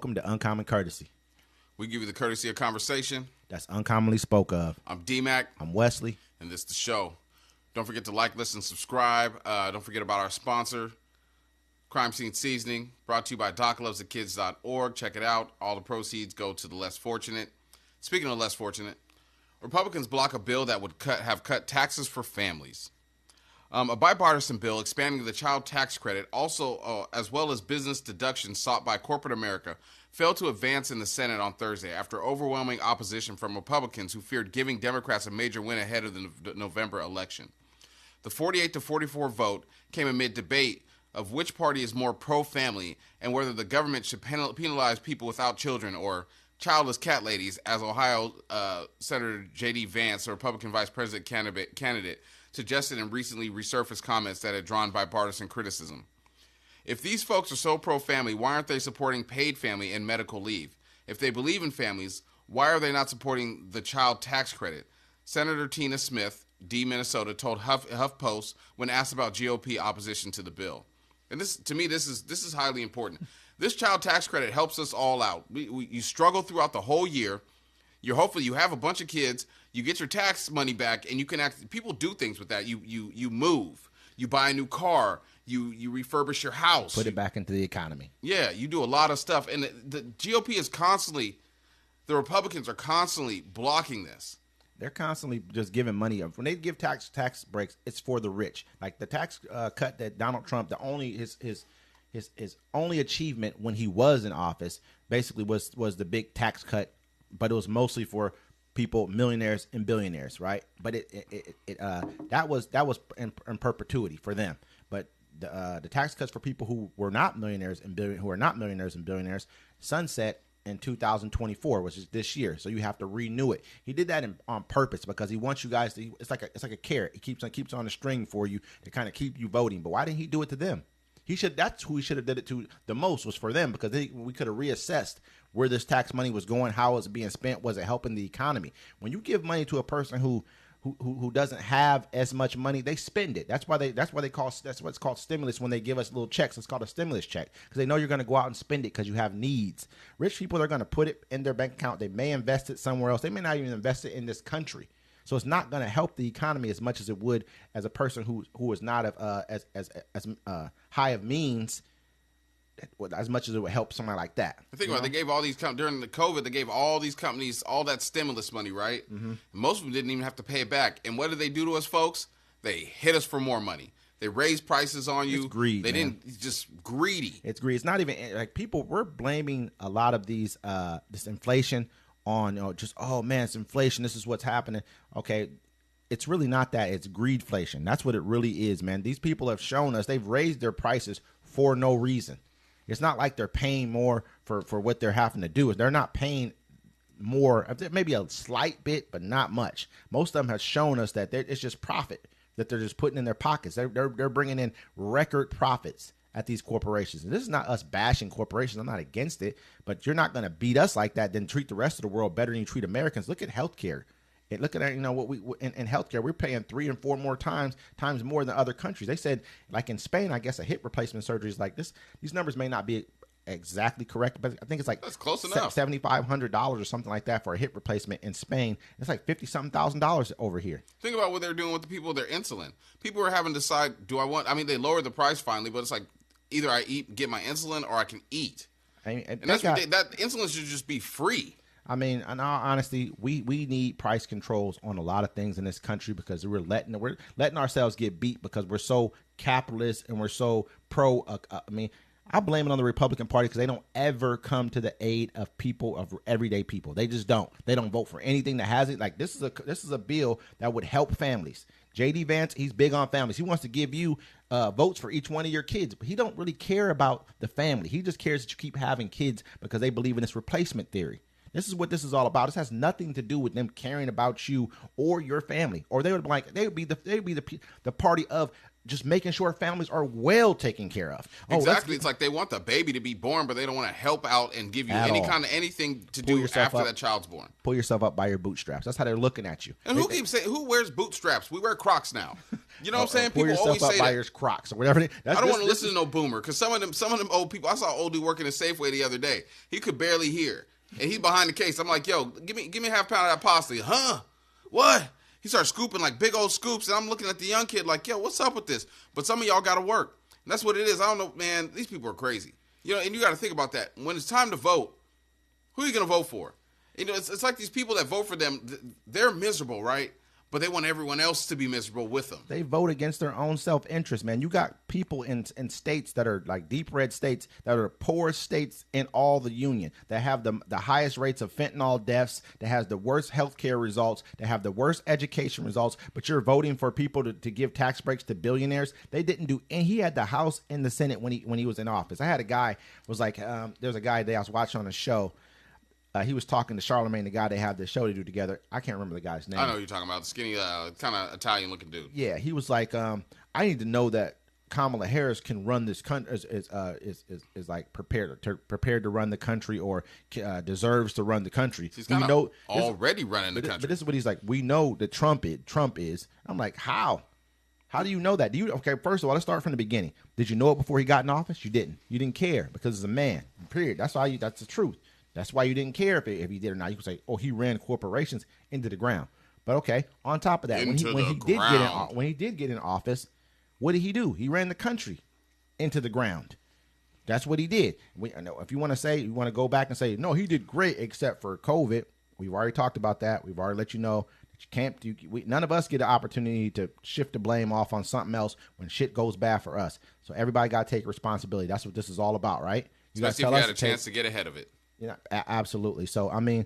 welcome to Uncommon Courtesy. We give you the courtesy of conversation. That's uncommonly spoke of. I'm D-Mac. I'm Wesley. And this is the show. Don't forget to like, listen, subscribe. Don't forget about our sponsor, Crime Scene Seasoning, brought to you by DocLovesTheKids.org. Check it out. All the proceeds go to the less fortunate. Speaking of less fortunate, Republicans block a bill that would have cut taxes for families. A bipartisan bill expanding the child tax credit, also as well as business deductions sought by corporate America, failed to advance in the Senate on Thursday after overwhelming opposition from Republicans who feared giving Democrats a major win ahead of the November election. The 48-44 vote came amid debate of which party is more pro-family and whether the government should penalize people without children or childless cat ladies, as Ohio Senator J.D. Vance, a Republican vice president candidate, suggested in recently resurfaced comments that had drawn bipartisan criticism. If these folks are so pro-family, why aren't they supporting paid family and medical leave? If they believe in families, why are they not supporting the child tax credit? Senator Tina Smith, D. Minnesota, told HuffPost when asked about GOP opposition to the bill. And this, to me, this is highly important. This child tax credit helps us all out. You struggle throughout the whole year. Hopefully you have a bunch of kids. You get your tax money back, and you can people do things with that. You move. You buy a new car. You refurbish your house. Put it back into the economy. Yeah, you do a lot of stuff. And the GOP is constantly, the Republicans are constantly blocking this. They're constantly just giving money. When they give tax breaks, it's for the rich. Like the tax cut that Donald Trump, his only achievement when he was in office basically was the big tax cut, but it was mostly for people, millionaires and billionaires, right? But that was in perpetuity for them. But the tax cuts for people who were not millionaires and billionaires sunset in 2024, which is this year. So you have to renew it. He did that on purpose because he wants you guys to. It's like a carrot. He keeps on a string for you to kind of keep you voting. But why didn't he do it to them? That's who he should have did it to the most, was for them, because we could have reassessed where this tax money was going, how it was being spent, was it helping the economy? When you give money to a person who doesn't have as much money, they spend it. That's what's called stimulus. When they give us little checks, it's called a stimulus check, because they know you're going to go out and spend it because you have needs. Rich people are going to put it in their bank account. They may invest it somewhere else. They may not even invest it in this country. So it's not going to help the economy as much as it would as a person who is not as high of means, as much as it would help somebody like that. Think about it. They gave all these during the COVID. They gave all these companies all that stimulus money, right? Mm-hmm. Most of them didn't even have to pay it back. And what did they do to us, folks? They hit us for more money. They raised prices on you. It's greed. They didn't just greedy. It's greed. It's not even like people. We're blaming a lot of these this inflation on it's inflation. This is what's happening. Okay. It's really not that. It's greedflation. That's what it really is, man. These people have shown us they've raised their prices for no reason. It's not like they're paying more for what they're having to do. They're not paying more, maybe a slight bit, but not much. Most of them have shown us that it's just profit that they're just putting in their pockets. They're bringing in record profits at these corporations. And this is not us bashing corporations. I'm not against it, but you're not going to beat us like that, then treat the rest of the world better than you treat Americans. Look at healthcare. And look at what we in healthcare, we're paying 3 and 4 more times more than other countries. They said, like in Spain, I guess a hip replacement surgery is like this. These numbers may not be exactly correct, but I think it's like that's close enough. $7,500 or something like that for a hip replacement in Spain. It's like $50-something thousand over here. Think about what they're doing with the people with their insulin. People are having to decide, they lowered the price finally, but it's like either I get my insulin or I can eat. And that insulin should just be free. I mean, in all honesty, we need price controls on a lot of things in this country because we're letting ourselves get beat because we're so capitalist and we're so pro. I blame it on the Republican Party because they don't ever come to the aid of people, of everyday people. They just don't. They don't vote for anything that has it. Like this is a bill that would help families. J.D. Vance, he's big on families. He wants to give you votes for each one of your kids, but he don't really care about the family. He just cares that you keep having kids because they believe in this replacement theory. This is what this is all about. This has nothing to do with them caring about you or your family. Or they would be the party of just making sure families are well taken care of. Exactly. It's like they want the baby to be born, but they don't want to help out and give you anything to do after that child's born. Pull yourself up by your bootstraps. That's how they're looking at you. And who keeps saying, who wears bootstraps? We wear Crocs now. You know what I'm saying? Pull People yourself always up say by that. your Crocs or whatever. I don't want to listen to no boomer because some of them old people. I saw an old dude working at Safeway the other day. He could barely hear, and he's behind the case. I'm like, yo, give me half a pound of that pasta. Huh? What? He started scooping like big old scoops, and I'm looking at the young kid like, yo, what's up with this? But some of y'all got to work. And that's what it is. I don't know, man. These people are crazy. You know, and you got to think about that. When it's time to vote, who are you going to vote for? You know, it's like these people that vote for them, they're miserable, right? But they want everyone else to be miserable with them. They vote against their own self-interest, man. You got people in states that are like deep red states that are the poorest states in all the union, that have the highest rates of fentanyl deaths, that has the worst healthcare results, that have the worst education results, but you're voting for people to give tax breaks to billionaires. They didn't do, and he had the House and the Senate when he was in office. I had a guy, was like, there's a guy that I was watching on a show. He was talking to Charlemagne, the guy they have the show to do together. I can't remember the guy's name. I know who you're talking about. The skinny, kind of Italian-looking dude. Yeah, he was like, I need to know that Kamala Harris can run this country, is like prepared to run the country, or deserves to run the country. He's kind of already running the country. But this is what he's like. We know that Trump is. I'm like, how? How do you know that? Okay, first of all, let's start from the beginning. Did you know it before he got in office? You didn't. You didn't care because he's a man. Period. That's the truth. That's why you didn't care if he did or not. You could say, oh, he ran corporations into the ground. But okay, on top of that, when he did get in office, what did he do? He ran the country into the ground. That's what he did. If you want to go back and say, no, he did great except for COVID. We've already talked about that. We've already let you know that you can't. None of us get an opportunity to shift the blame off on something else when shit goes bad for us. So everybody got to take responsibility. That's what this is all about, right? Especially if you had a chance to get ahead of it. Yeah, absolutely. So, I mean,